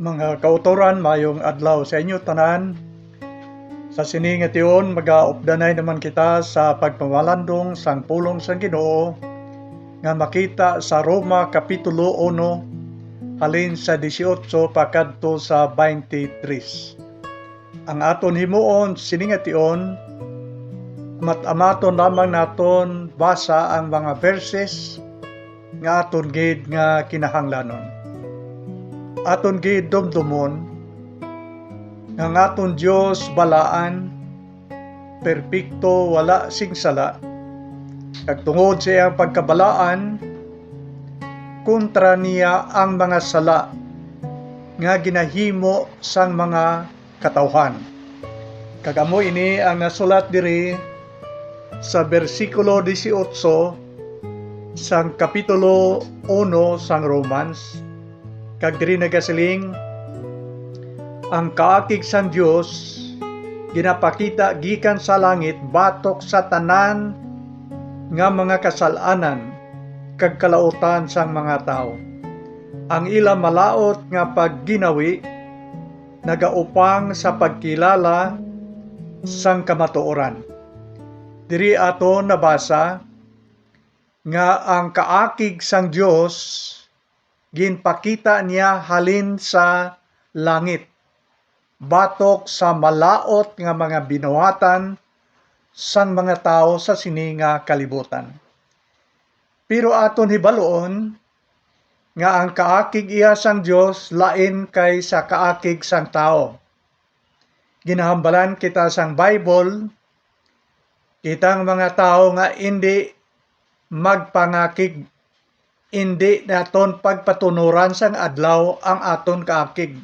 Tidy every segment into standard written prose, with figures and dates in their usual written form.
Mga kautoran, mayong adlaw sa inyo tanan. Sa sini nga tiyon, magaupdanay naman kita sa pagpamalandong sang pulong sang Ginoo nga makita sa Roma Kapitulo 1 halin sa 18 pakadto sa 23. Ang aton himuon sini nga tiyon, mat-amaton lamang naton basa ang mga verses nga aton gid nga kinahanglanon. Aton gid dumdumon nga aton Dios balaan, perpekto, wala sing sala. Kag tungod sa iyang pagkabalaan, kontra niya ang mga sala nga ginahimo sang mga katawhan. Kag amo ini ang nasulat diri sa bersikulo 18 sang kapitulo 1 sang Romans. Kag diri nagasiling, ang kaakig sang Dios ginapakita gikan sa langit batok sa tanan nga mga kasalanan kag kalautan sang mga tao. Ang ila malaot nga pagginawi nagaupang sa pagkilala sang kamatuoran. Diri ato nabasa nga ang kaakig sang Dios ginpakita niya halin sa langit, batok sa malaot nga mga binuhatan sang mga tao sa sini nga kalibutan. Pero aton hibaloon nga ang kaakig iya sang Dios lain kay sa kaakig sang tao. Ginahambalan kita sang Bible, kitang mga tao nga hindi magpangakig, hindi naton pagpatunuran sang adlaw ang aton kaakig.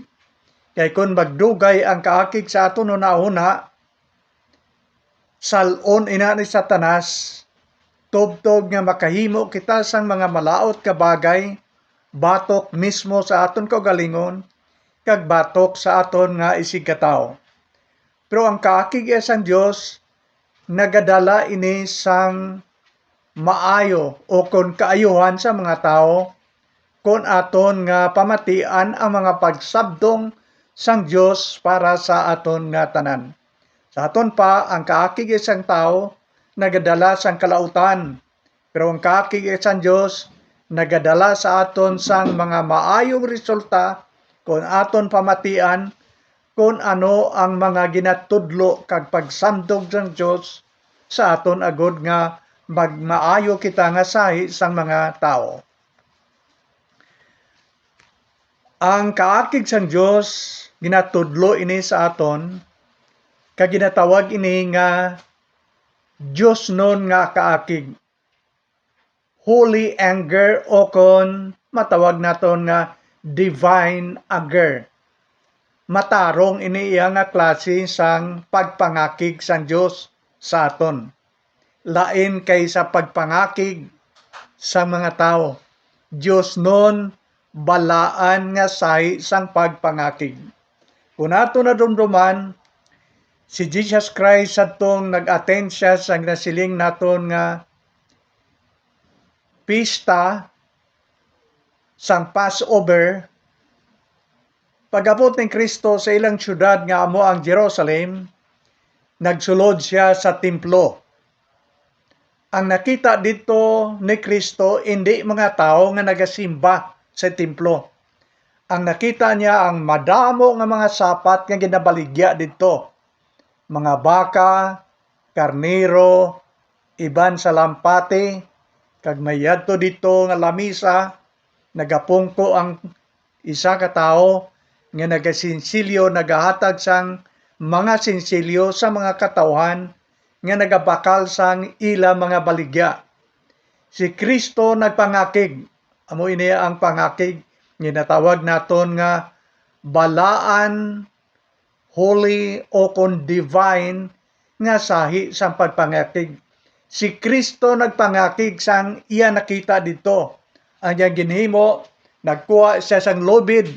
Kay kung magdugay ang kaakig sa aton una-una, salon ina ni Satanas, tubtog nga makahimo kita sang mga malaot ka bagay, batok mismo sa aton kaugalingon, kag batok sa aton nga isig katao. Pero ang kaakig sang Dios nagadala ini sang maayo o kon kaayuhan sa mga tao kon aton nga pamatian ang mga pagsabdong sang Dios para sa aton nga tanan. Sa aton pa ang kaakig sang tao nagadala sang kalautan, pero ang kaakig sang Dios nagadala sa aton sang mga maayong resulta kon aton pamatian kung ano ang mga ginatudlo kag pagsandog sang Dios sa aton agud nga magmaayo kita nga sahi sang mga tao. Ang kaakig sang Dios ginatudlo ini sa aton kag ginatawag ini nga Dios non nga kaakig. Holy anger o kon matawag naton nga divine anger. Matarong ini iya nga klase sang pagpangakig sang Dios sa aton. Lain kay sa pagpangakig sa mga tao. Dios non balaan nga sahi sang pagpangakig. Kung ato nadumduman, si Jesus Christ atong nag-attend siya sa nasiling naton nga pista sang Passover. Pag-abot ni Kristo sa ilang syudad nga amo ang Jerusalem, nagsulod siya sa templo. Ang nakita dito ni Kristo hindi mga tao nga nagasimba sa templo. Ang nakita niya ang madamo nga mga sapat nga ginabaligya dito. Mga baka, karnero, iban sa lampate, kag may yadto dito nga lamisa, nagapungko ang isa ka tao nga nagasinsilyo, nagahatag sang mga sinsilyo sa mga katawhan nga nagabakal sang ila mga baligya. Si Kristo nagpangakig. Amo ini ang pangakig ginatawag naton nga balaan, holy o kon divine nga sahi sang pagpangakig. Si Kristo nagpangakig sang iya nakita dito. Ang iyang ginhimo, nagkuha siya sang lubid.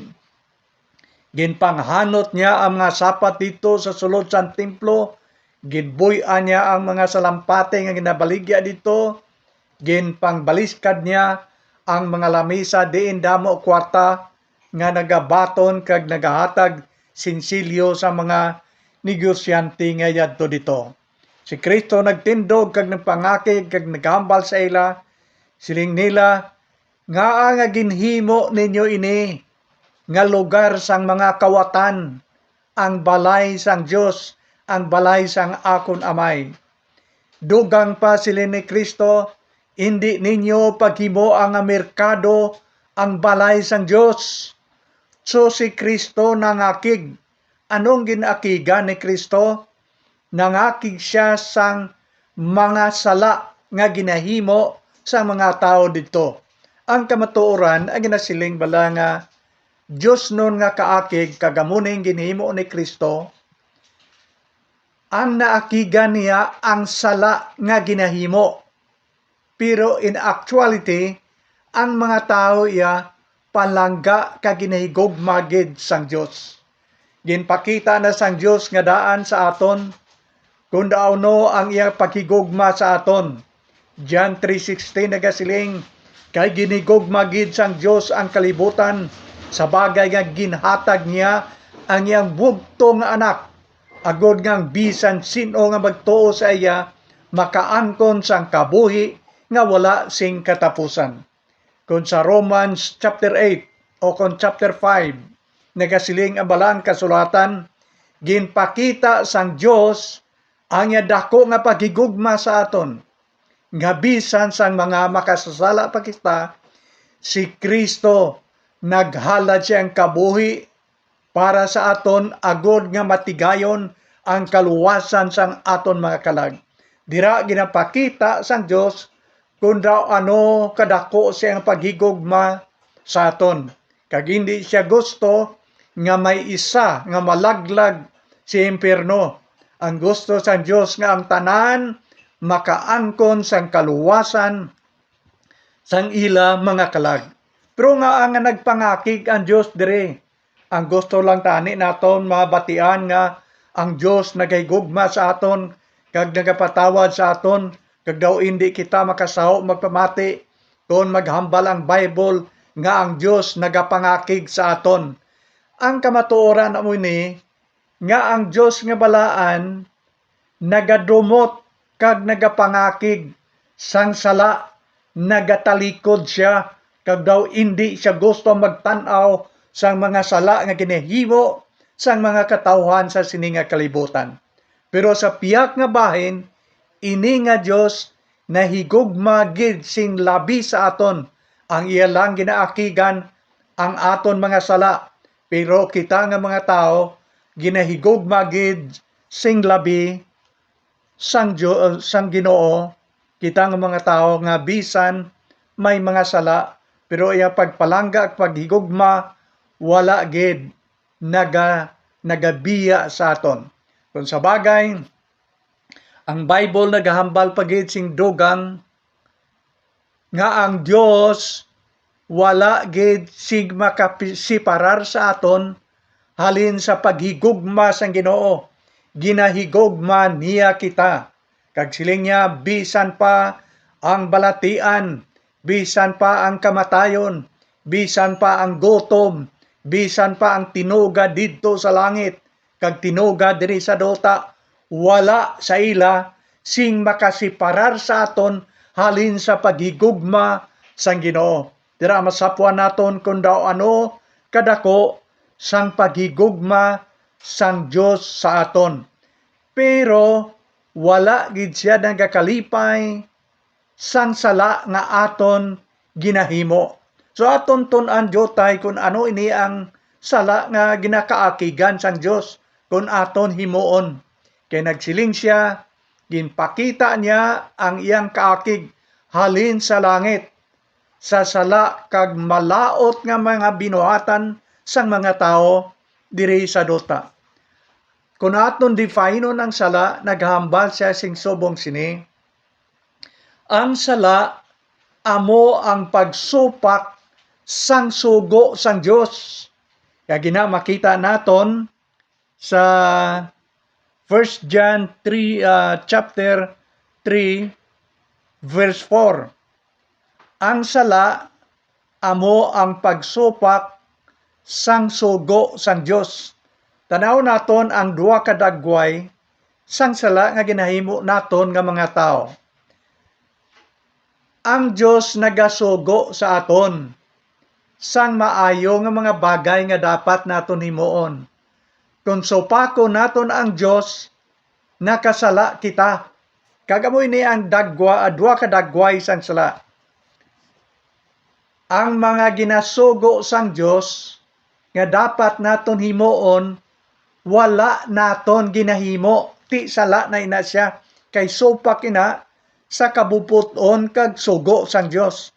Ginpanghanot niya ang mga sapat dito sa sulod sang templo. Ginbuy-an niya ang mga salampate nga ginabaligya dito. Ginpangbaliskad niya ang mga lamisa diin damo kwarta nga nagabaton kag nagahatag sinsilyo sa mga negosyante nga yadto dito. Si Kristo nagtindog kag nagpangakig kag naghambal sa ila, siling nila, nga ginhimo ninyo ini nga lugar sang mga kawatan, ang balay sang Dios, ang balay sang akon amay. Dugang pa sila ni Kristo, hindi ninyo paghimo ang merkado ang balay sang Dios. So si Kristo nangakig. Anong ginakigan ni Kristo? Nangakig siya sang mga sala nga ginahimo sa mga tao dito. Ang kamatuoran ang ginasiling bala nga Diyos nun nga kaakig kagamuning ginhimo ni Kristo, ang naakigan niya ang sala nga ginahimo. Pero in actuality, ang mga tao iya palangga ka ginahigugma gid sang Dios. Ginpakita na sang Dios nga daan sa aton kung daawno ang iya paghigugma sa aton. John 3:16 nagasiling, kay ginigugma gid sang Dios ang kalibutan sa bagay nga ginhatag niya ang iyang bugtong nga anak, agod ngang bisan sino nga magtuo sa iya makaangkon sang kabuhi nga wala sing katapusan. Kung sa Romans chapter 8 o kung chapter 5 nagasiling ang balang kasulatan, ginpakita sang Dios ang iya dako nga paghigugma sa aton, nga bisan sang mga makasasala pa kita, si Kristo naghalad siyang kabuhi para sa aton agod nga matigayon ang kaluwasan sang aton mga kalag. Dira ginapakita sang Dios kung daw ano kadako siyang paghigugma sa aton. Kag hindi siya gusto nga may isa nga malaglag si impierno. Ang gusto sang Dios nga ang tanan makaangkon sang kaluwasan sang ila mga kalag. Pero nga ang nagpangakig ang Dios dire. Ang gusto lang tani naton mabatian nga ang Dios nagahigugma sa aton kag nagapatawad sa aton, kag daw hindi kita makasaho magpamati kung maghambal ang Bible nga ang Dios nagapangakig sa aton. Ang kamatuoran amo ni nga ang Dios nga balaan nagadumot kag nagapangakig sang sala, nagatalikod siya kag daw hindi siya gusto magtan-aw sang mga sala nga ginahimo sang mga katawhan sa sininga kalibutan. Pero sa piyak nga bahin, ini nga Dios nahigugma gid sing labi sa aton, ang iya lang ginaakigan ang aton mga sala. Pero kita nga mga tao ginahigugma gid sing labi sang Ginoo. Kita nga mga tao nga bisan may mga sala, pero iya pagpalangga at paghigugma wala gid nagabiya sa aton. Kung sa bagay, ang Bible nagahambal pagid sing dugang nga ang Dios wala gid sig makasiparar sa aton halin sa paghigugma sang Ginoo. Ginahigugma niya kita. Kag siling niya, bisan pa ang balatian, bisan pa ang kamatayon, bisan pa ang gutom, bisan pa ang tinuga didto sa langit, kag tinuga diri sa dota, wala sa ila sing makasiparar sa aton halin sa paghigugma sang Ginoo. Dira masapwan naton kung daw ano kadako sang paghigugma sang Dios sa aton. Pero wala gid siya nagakalipay sang sala nga aton ginahimo. So aton tun-an jotay kung ano ini ang sala nga ginakaakigan sang Dios kung aton himuon. Kay nagsiling siya, ginpakita niya ang iyang kaakig halin sa langit, sa sala kag malaot nga mga binuhatan sang mga tao diri sa dota. Kung aton define ang sala, naghambal siya sing subong sini. Ang sala amo ang pagsupak sang sugo sang Dios. Kaya makita naton sa 1 John 3 chapter 3 verse 4. Ang sala amo ang pagsupak sang sugo sang Dios. Tanaw naton ang duha ka dagway sang sala nga ginahimo naton nga mga tao. Ang Dios nagasugo sa aton sang maayo nga mga bagay nga dapat naton himuon. Kung supako naton ang Dios, nakasala kita. Kagamoy ni ang duha ka dagway sang sala. Ang mga ginasugo sang Dios nga dapat naton himuon, wala naton ginahimo. Ti sala na ina siya, kay supak ina sa kabuputon kag sugo sang Dios.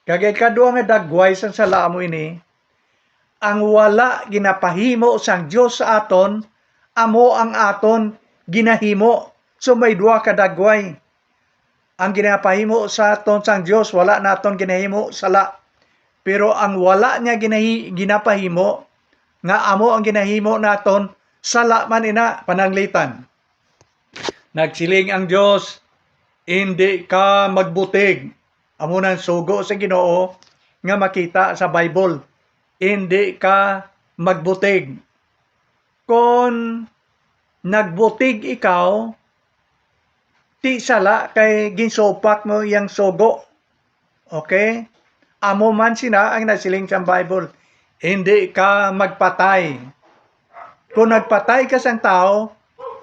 Kagay kadua nga dagway sang sala mo ini, ang wala ginapahimo sang Dios sa aton, amo ang aton ginahimo. So may duha ka dagway. Ang ginapahimo sa aton sang Dios, wala naton ginahimo sala. Pero ang wala niya ginapahimo, nga amo ang ginahimo naton, sala man ina pananglitan. Nagsiling ang Dios, hindi ka magbutig. Amo nang sugo sa Ginoo nga makita sa Bible. Hindi ka magbutig. Kung nagbutig ikaw, ti sala kay ginsupak mo yang sugo. Okay? Amo man sina ang nasiling sa Bible. Hindi ka magpatay. Kung nagpatay ka sang tao,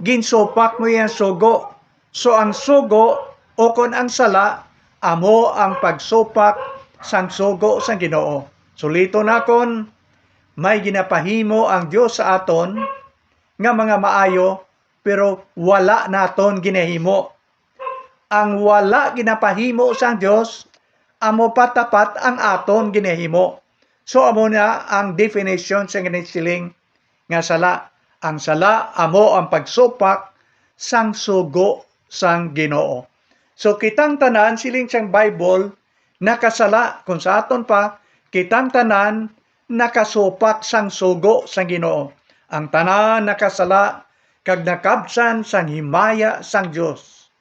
ginsupak mo yang sugo. So ang sugo o kung ang sala, amo ang pagsupak sang sugo sang Ginoo. Sulito na kon may ginapahimo ang Dios sa aton nga mga maayo, pero wala naton ginahimo. Ang wala ginapahimo sang Dios, amo patapat ang aton ginahimo. So amo na ang definition sa ginisiling nga sala. Ang sala amo ang pagsupak sang sugo sang Ginoo. So kitang tanan siling sang Bible nakasala, kung sa aton pa kitang tanan nakasupak sang sugo sang Ginoo. Ang tanan nakasala kag nakabsan sang himaya sang Dios.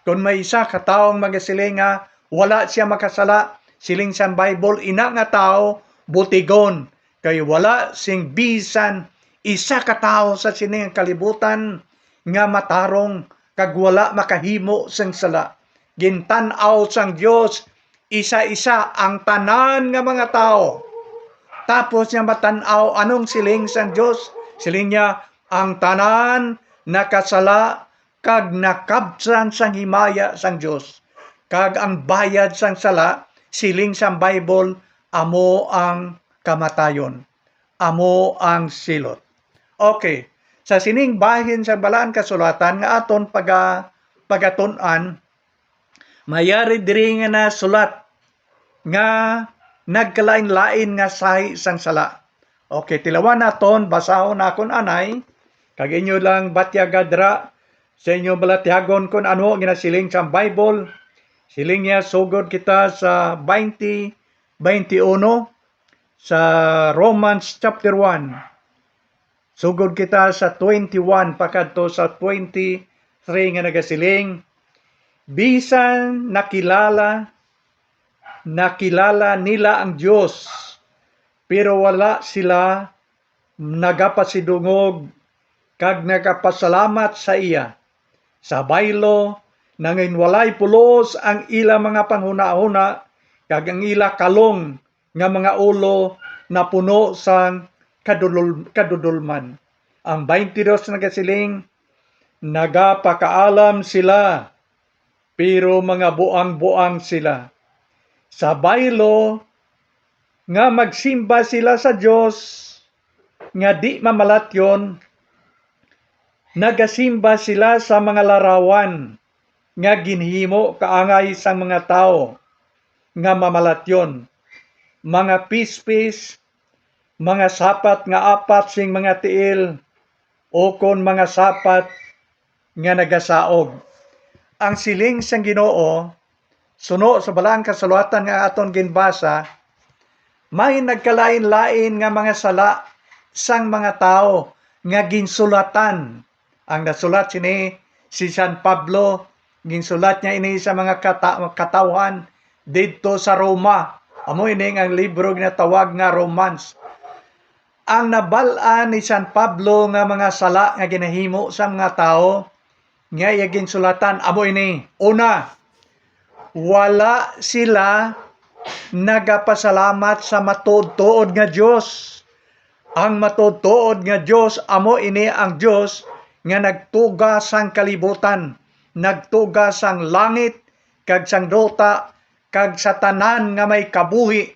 Kung may isa ka taong magasiling nga wala siya makasala, siling sang Bible, ina nga tao butigon, kay wala sing bisan isa ka tao sa sining kalibutan nga matarong kag wala makahimo sang sala. Gintan-aw sang Dios isa-isa ang tanan nga mga tao. Tapos niya matan-aw anong siling sang Dios? Siling niya ang tanan nakasala kag nakabsan sang himaya sang Dios. Kag ang bayad sang sala, siling sang Bible, amo ang kamatayon. Amo ang silot. Okay. Sa sining bahin sa balaan kasulatan nga aton pagatun-an, mayari diri nga na sulat nga nagkalain-lain nga sahi sang sala. Okay, tilawan naton, basahon na kon anay, kag inyo lang batyagadra sa inyo balatyagon kon ano ginasiling sa Bible. Siling niya sugod kita sa 20:21 sa Romans chapter 1. Sugod kita sa 21 pakadto sa 23 nga nagasiling, bisan nakilala nila ang Dios, pero wala sila nagapasidungog kag nagapasalamat sa iya. Sa baylo, nanginwalay pulos ang ila mga panghuna-huna, kag ang ila kalong nga mga ulo na puno sang kadudulman. Ang 22 nagasiling, nagapakaalam sila, pero mga buang-buang sila. Sa baylo, nga magsimba sila sa Dios, nga di mamalatyon, nagasimba sila sa mga larawan, nga ginhimo kaangay sang mga tao, nga mamalatyon, mga pispis, mga sapat nga apat sing mga tiil, o kon mga sapat nga nagasaog. Ang siling sang Ginoo, suno sa balang kasulatan nga aton ginbasa, may nagkalain-lain nga mga sala sang mga tao nga ginsulatan. Ang nasulat sini si San Pablo, ginsulat niya ini sa mga katawhan didto sa Roma. Amo ini ang libro ginatawag nga Romans. ang nabal-an ni San Pablo nga mga sala nga ginahimo sa mga tao nga iya ginsulatan amo ini. Una, wala sila nagapasalamat sa matuod-tuod nga Dios. Ang matuod-tuod nga Dios amo ini ang Dios nga nagtuga sang kalibutan, nagtuga sang langit kag sang duta kag sa tanan nga may kabuhi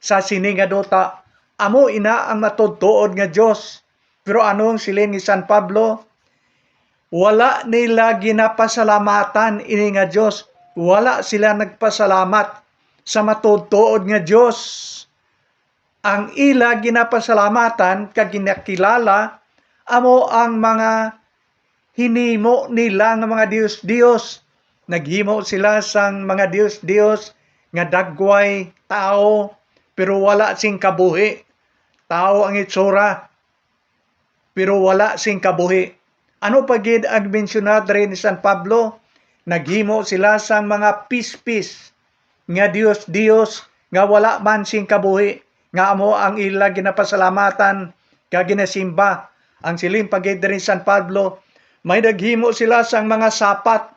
sa sini nga duta. Amo ina ang matuod-tuod nga Dios. Pero anong siling ni San Pablo? Wala nila ginapasalamatan ini nga Dios. Wala sila nagpasalamat sa matuod-tuod nga Dios. Ang ila ginapasalamatan kag ginakilala amo ang mga hinimo nila nga mga Dios-Dios. Naghimo sila sang mga Dios-Dios nga dagway tao pero wala sing kabuhi. Tao ang itsura pero wala sing kabuhi. Ano pagid ang mensyonad rin ni San Pablo? Naghimo sila sang mga pispis nga Dios-Dios nga wala man sing kabuhi, nga amo ang ila ginapasalamatan kag ginasimba. Ang siling pagid rin San Pablo, may naghimo sila sang mga sapat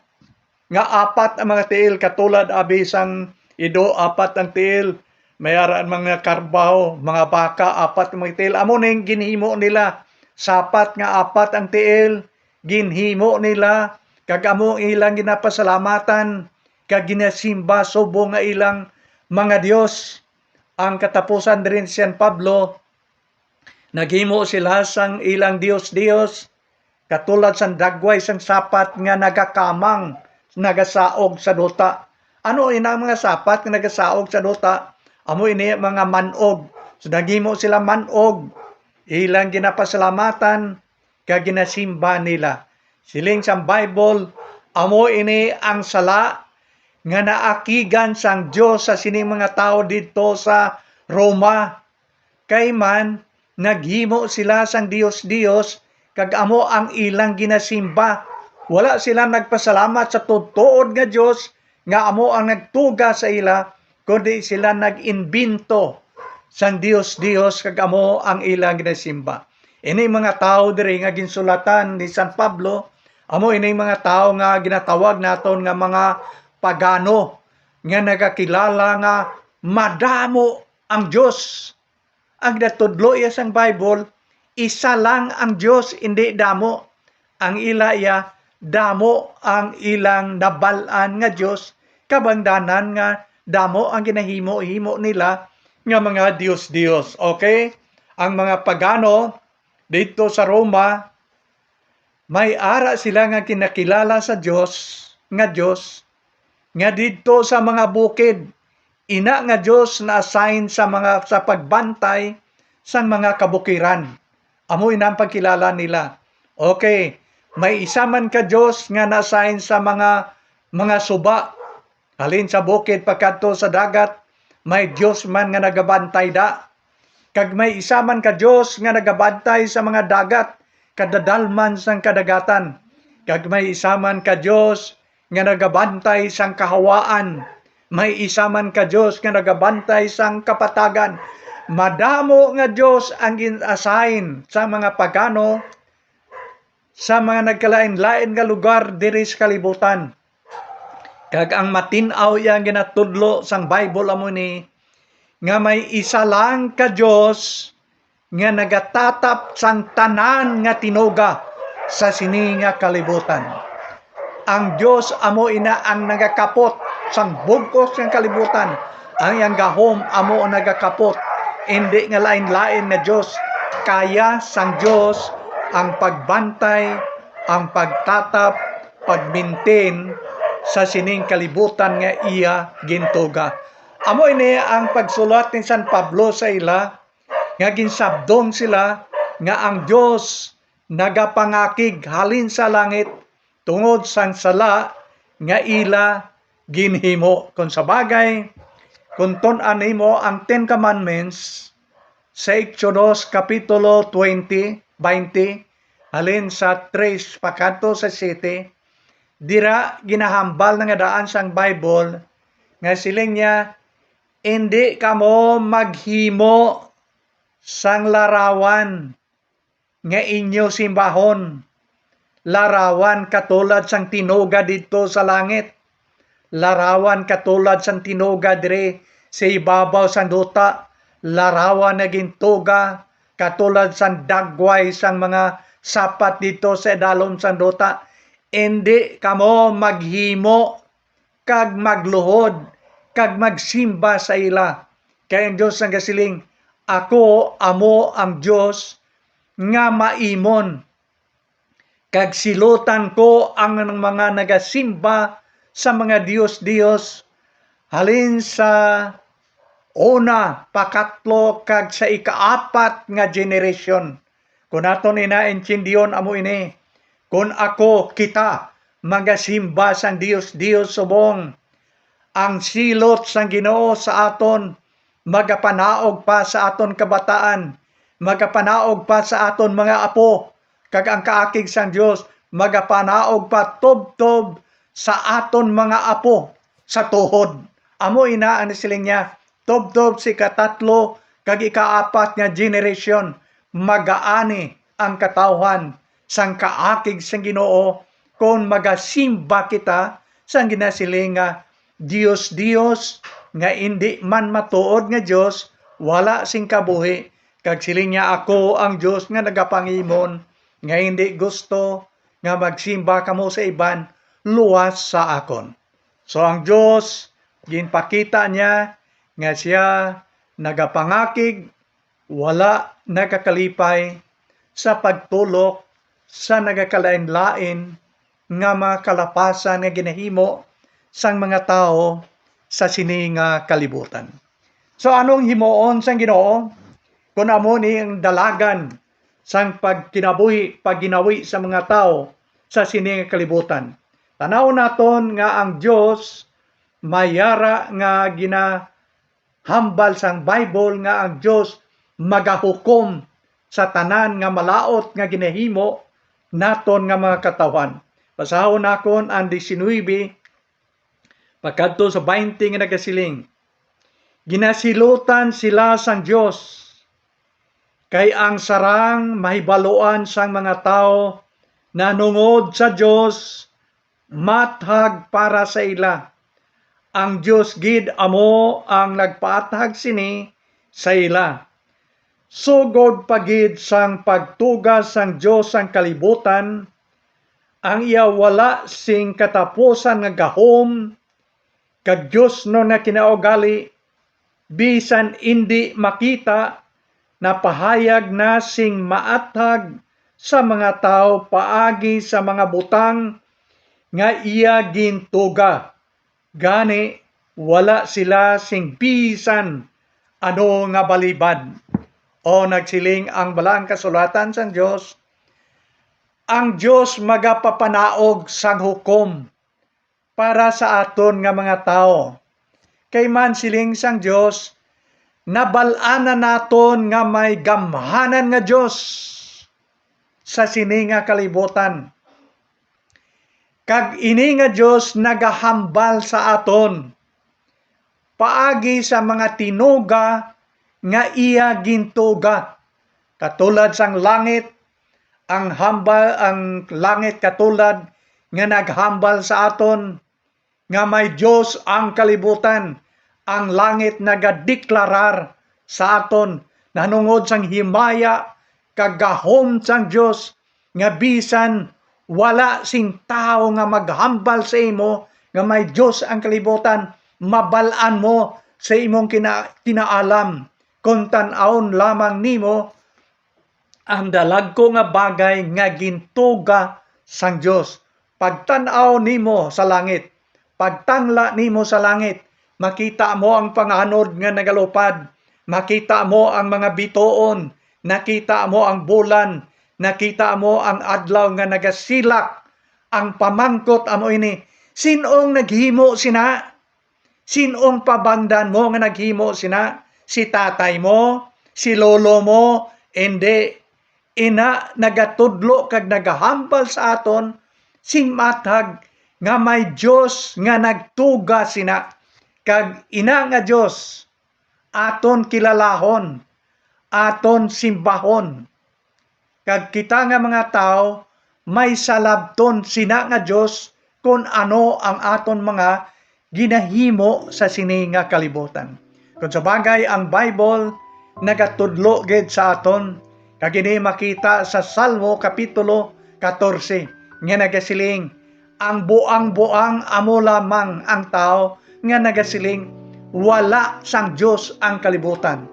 nga apat ang mga tiil katulad abi sang ido apat ang tiil. Mayaraan mga karbaho, mga baka apat ang mga tiil. Amo ning ginhimo nila. Sapat nga apat ang tiil, ginhimo nila kag amo ilang ginapasalamatan kag ginasimba subong nga ilang mga Dios. Ang katapusan din si San Pablo, naghimo sila sang ilang Dios-Dios katulad sang dagway sang sapat nga nagakamang nagasaog sa duta. Ano ina mga sapat nga nagasaog sa duta? Amo ini mga manog. So naghimo sila manog, ilang ginapasalamatan kag ginasimba nila. Siling sa Bible, amo ini ang sala nga naakigan sang Dios sa sining mga tao dito sa Roma. Kay man naghimo sila sang Dios-Dios kag amo ang ilang ginasimba. Wala sila nagpasalamat sa tuod nga Dios nga amo ang nagtuga sa ila, kundi sila nag-imbento sang Dios-Dios kag amo ang ilang ginasimba. Ini mga tao diri nga ginsulatan ni San Pablo, amo ini mga tao nga ginatawag naton nga mga pagano nga nagakilala nga madamo ang Dios. Ang natudlo iya sang Bible, isa lang ang Dios, hindi damo. Ang ila iya damo ang ilang nabal-an nga Dios, kabangdanan nga damo ang ginahimo-himo nila nga mga Dios-Dios. Okay? Ang mga pagano dito sa Roma, may ara sila nga kinakilala sa Dios, nga dito sa mga bukid, ina nga Dios na assign sa pagbantay sa mga kabukiran. Amo ina ang pagkilala nila. Okay, may isa man ka Dios nga na-assign sa mga suba. Halin sa bukid pagkadto sa dagat, may Dios man nga nagabantay da. Kag may isa man ka Dios nga nagabantay sa mga dagat, kadadalman sang kadagatan. Kag may isa man ka Dios nga nagabantay sang kahawaan. May isa man ka Dios nga nagabantay sang kapatagan. Madamo nga Dios ang gin-assign sa mga pagano sa mga nagkalain-lain nga lugar diri sa kalibutan. Kag ang matin-aw yang ginatudlo sang Bible amo ni nga may isa lang ka Dios nga nagatatap sang tanan nga tinuga sa sini nga kalibutan. Ang Dios amo ina ang nagakapot sang bugkos ng kalibutan. Ang yang gahom amo ang nagakapot. Hindi nga lain-lain na Dios. Kaya sang Dios ang pagbantay, ang pagtatap, pagmintin sa sining kalibutan nga iya gintuga. Amo ini ang pagsulat ni San Pablo sa ila, nga ginsabdong sila nga ang Dios nagapangakig halin sa langit tungod sang sala nga ila ginhimo. Kung sa bagay, kung tun-an nimo ang Ten Commandments sa Exodus Kapitulo 20, halin sa 3 pakadto sa 7, dira ginahambal nga daan sang Bible nga siling niya, hindi kamo maghimo sang larawan nga inyo simbahon, larawan katulad sang tinuga dito sa langit, larawan katulad sang tinuga dire sa ibabaw sang duta, larawan na gintuga katulad sang dagway sang mga sapat dito sa dalom sang duta. Hindi kamo maghimo kag magluhod kag magsimba sa ila. Kaya ang Diyos ang gasiling, ako amo ang Diyos nga maimon kag silutan ko ang mga nagasimba sa mga Diyos halin sa una, pakatlo kag sa ikaapat nga generation. Kung aton inaintindiyon amo ini, kung ako kita magasimba sang Diyos subong, ang silot sang Ginoo sa aton magapanaog pa sa aton kabataan, magapanaog pa sa aton mga apo, kag ang kaakig sang Dios magapanaog pa tubtob sa aton mga apo sa tuhod. Amo ina ang siling niya, tubtob si katatlo kag ikaapat nga generation magaani ang katawhan sang kaakig sang Ginoo kung magasimba kita sang ginasiling nga Dios nga hindi man matuod nga Dios, wala sing kabuhi, kag siling niya ako ang Dios nga nagapangimon nga hindi gusto nga magsimba kamo sa iban luwas sa akon. So ang Dios ginpakita niya nga siya nagapangakig, wala nagakalipay sa pagtulok sa nagakalain-lain nga mga kalapasan nga ginahimo sang mga tao sa sining kalibutan. So anong himuon sang Ginoo? Kung amo ni ang dalagan sang pagginawi sa mga tao sa sining kalibutan. Tanaw naton nga ang Dios mayara nga ginahambal sang Bible nga ang Dios magahukom sa tanan nga malaot nga ginahimo naton nga mga katawan. Basahon nakon ang 19 pagkadto sa 20 nga nagasiling, ginasilutan sila sang Dios kay ang sarang mahibaloan sang mga tao na nungod sa Dios mathag para sa ila. Ang Dios gid amo ang nagpaathag sini sa ila. Sugod pagid sang pagtugas sang Dios sang kalibutan, ang iya wala sing katapusan nga gahom kag Dios no na kinaugali bisan hindi makita na pahayag na sing maathag sa mga tao paagi sa mga butang nga iya gintuga. Gani wala sila sing bisan ano nga balibad. O nagsiling ang balang kasulatan sang Dios, ang Dios magapapanaog sang hukom para sa aton nga mga tao. Kay man siling sang Dios, nabal-ana naton nga may gamhanan nga Dios sa sininga kalibutan. Kag ini nga Dios nagahambal sa aton paagi sa mga tinuga nga iya gintuga. Katulad sang langit, ang langit katulad nga naghambal sa aton nga may Dios ang kalibutan. Ang langit nagadeklarar sa aton nanungod sang himaya kagahom sang Dios nga bisan wala sing tao nga maghambal sa imo nga may Dios ang kalibutan, mabalaan mo sa imong kinaalam kung tan-awon lamang nimo ang dalagko nga bagay nga gintuga sang Dios. Pagtan-aw nimo sa langit, pagtangla nimo sa langit, makita mo ang panganod nga nagalupad, makita mo ang mga bituon, nakita mo ang bulan, nakita mo ang adlaw nga nagasilak, ang pamangkot amo ini. Sinong naghimo sina? Sinong pabangdan mo nga naghimo sina? Si tatay mo? Si lolo mo? Hindi. Ina nagatudlo kag nagahambal sa aton sing matag nga may Dios nga nagtuga sina. Kag ina nga Dios aton kilalahon aton simbahon. Kag kita nga mga tao, may salabton sina nga Dios kung ano ang aton mga ginahimo sa sini nga kalibutan. Kung sa bagay ang Bible nagatudlo gid sa aton, kag ini makita sa Salmo kapitulo 14 nga nagasiling, ang buang-buang amo lamang ang tao nga nagasiling, wala sang Dios ang kalibutan.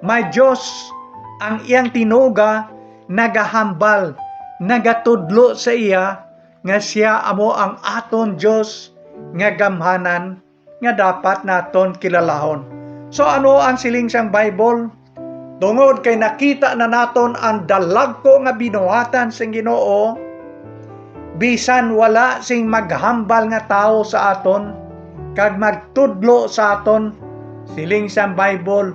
May Dios ang iyang tinuga, nagahambal, nagatudlo sa iya nga siya amo ang aton Dios nga gamhanan nga dapat naton kilalahon. So ano ang siling sang Bible? Tungod kay nakita na naton ang dalagko nga binuhatan sing Ginoo, bisan wala sing maghambal nga tao sa aton kag magtudlo sa aton, siling sang Bible,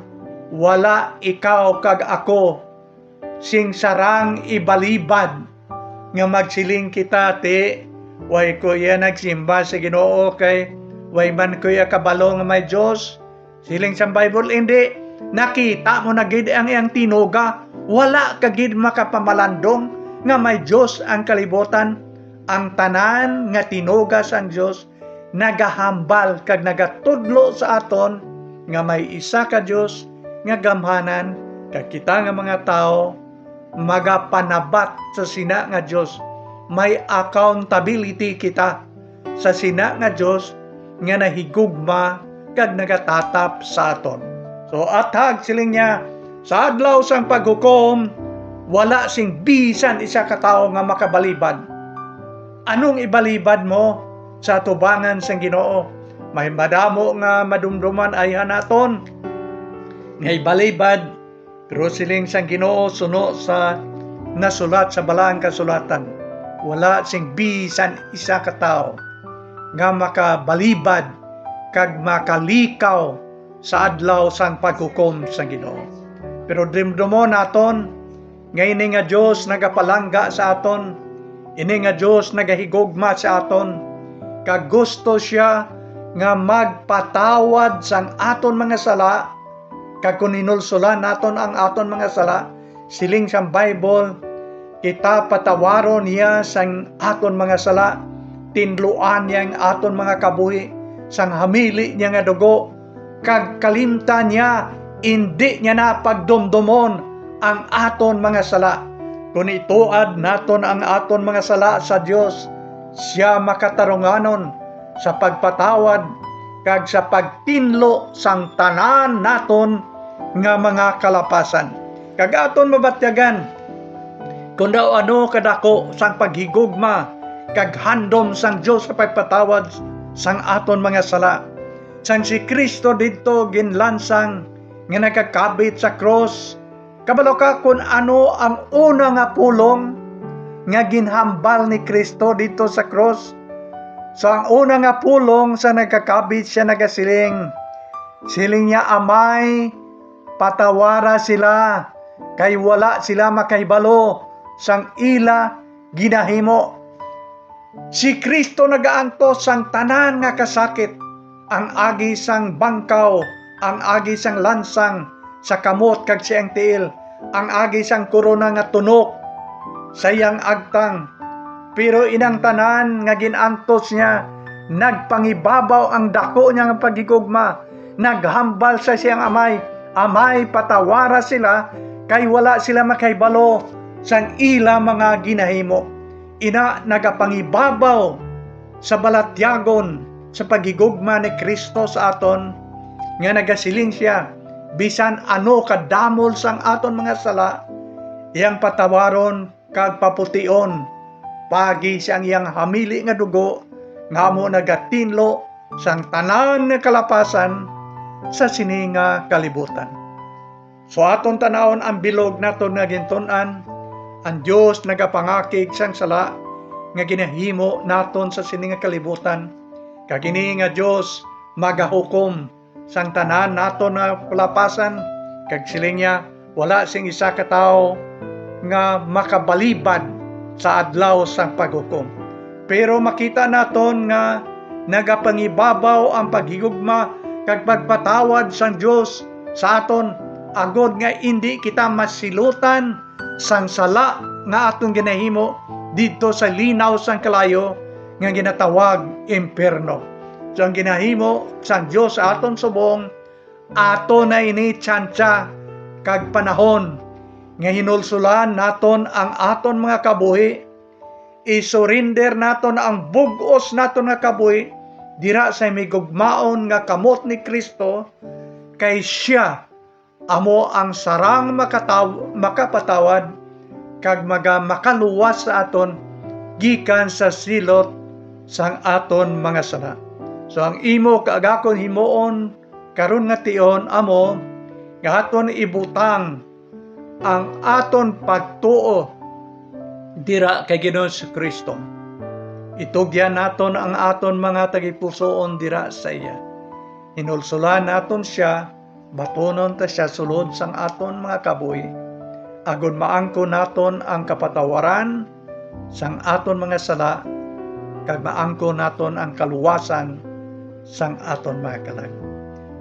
wala ikaw kag ako sing sarang ibalibad nga magsiling kita ti way kuya nagsimba sa Ginoo kay way man kuya kabalo nga may Dios. Siling sa Bible, hindi. Nakita mo na gid ang iyang tinuga, wala ka gid makapamalandong nga may Dios ang kalibutan. Ang tanan nga tinuga sang Dios nagahambal kag nagatudlo sa aton nga may isa ka Dios nga gamhanan, kag kita nga mga tao magapanabat sa sina nga Dios. May accountability kita sa sina nga Dios nga nahigugma kag nagatatap sa aton. So atag siling niya, sa adlaw sang paghukom, wala sing bisan isa ka tawo nga makabalibad. Anong ibalibad mo sa tubangan sang Ginoo? May madamo nga madumduman ay hanaton nga ibalibad, pero siling sang Ginoo suno sa nasulat sa balaang kasulatan, wala sing bisan isa ka tawo nga makabalibad kag makalikaw sa adlaw sang paghukom sang Ginoo. Pero dimdumo naton nga ini nga Dios nagapalangga sa aton, ini nga Dios nagahigugma sa aton, kag gusto siya nga magpatawad sang aton mga sala. Kag kung inulsulan naton ang aton mga sala, siling sang Bible, kita patawaron niya sang aton mga sala, tinluan niya ang aton mga kabuhi, sang hamili niya nga dugo, kag kalimtan niya, hindi niya na pagdumdumon ang aton mga sala. Kung ituad naton ang aton mga sala sa Dios, siya makatarunganon sa pagpatawad kag sa pagtinlo sang tanan naton nga mga kalapasan. Kag aton mabatyagan, kung daw ano kadako sang paghigugma kag handom sang Dios sa pagpatawad sang aton mga sala. Sang si Kristo dito ginlansang nga nagakabit sa cross, kabalo ka kung ano ang una nga pulong nga ginhambal ni Kristo dito sa cross. So ang una nga pulong sa nagkakabit siya nagasiling, siling niya, Amay, patawara sila kay wala sila makahibalo sang ila ginahimo. Si Kristo nagaantos sang tanan nga kasakit, ang agi sang bangkaw, ang agi sang lansang sa kamot kag siyang tiil, ang agi sang korona nga tunok sa iyang agtang. Pero inang tanan nga ginantos niya, nagpangibabaw ang dako niya nga paghigugma, naghambal sa siyang Amay, Amay, patawara sila kay wala sila makahibalo sang ila mga ginahimo. Ina nagapangibabaw sa balatyagon sa paghigugma ni Kristo sa aton, nga nagasiling siya, bisan ano kadamol sang aton mga sala, iyang patawaron kag papution, pagi siyang iyang hamili nga dugo, nga mo nagatinlo sang tanan nga kalapasan sa sininga kalibutan. So aton tanawon ang bilog naton nga gintunan, ang Dios nagapangakig sang sala nga ginahimo naton sa sininga kalibutan, kag ini nga Dios magahukom sang tanan naton nga kalapasan, kag siling niya, wala sing isa ka tawo nga makabalibad sa adlaw sang paghukom. Pero makita naton nga nagapangibabaw ang paghigugma kag pagpatawad sang Dios sa aton, agod nga hindi kita masilutan sang sala nga atong ginahimo dito sa linaw sang kalayo nga ginatawag imperno. So ang ginahimo sang Dios sa aton subong, ato na ini tsansya kag panahon nga hinulsulan naton ang aton mga kabuhi, i-surrender naton ang bug-os naton nga kabuhi dira sa migugmaon nga kamot ni Kristo, kay siya amo ang sarang makapatawad kag makaluwas sa aton gikan sa silot sang aton mga sala. So ang imo kaagakon himuon karon nga tion amo nga aton ibutang ang aton pagtuo dira kay Ginoong Kristo. Itugyan naton ang aton mga tagipusoon dira sa iya. Hinulsulan naton siya, batonon ta siya sulod sang aton mga kabuhi. Agud maangko naton ang kapatawaran sang aton mga sala, kag maangko naton ang kaluwasan sang aton mga kalag.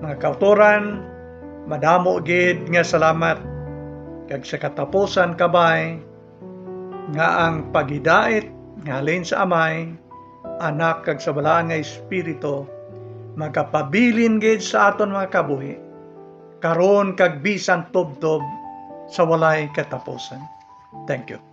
Mga kautoran, madamo gid nga salamat kag sa katapusan kabay nga ang pagidait ngalin sa Amay, Anak kag sa balaan nga Espiritu magapabilin gid sa aton mga kabuhi karon kag bisan tubtob sa walay katapusan. Thank you.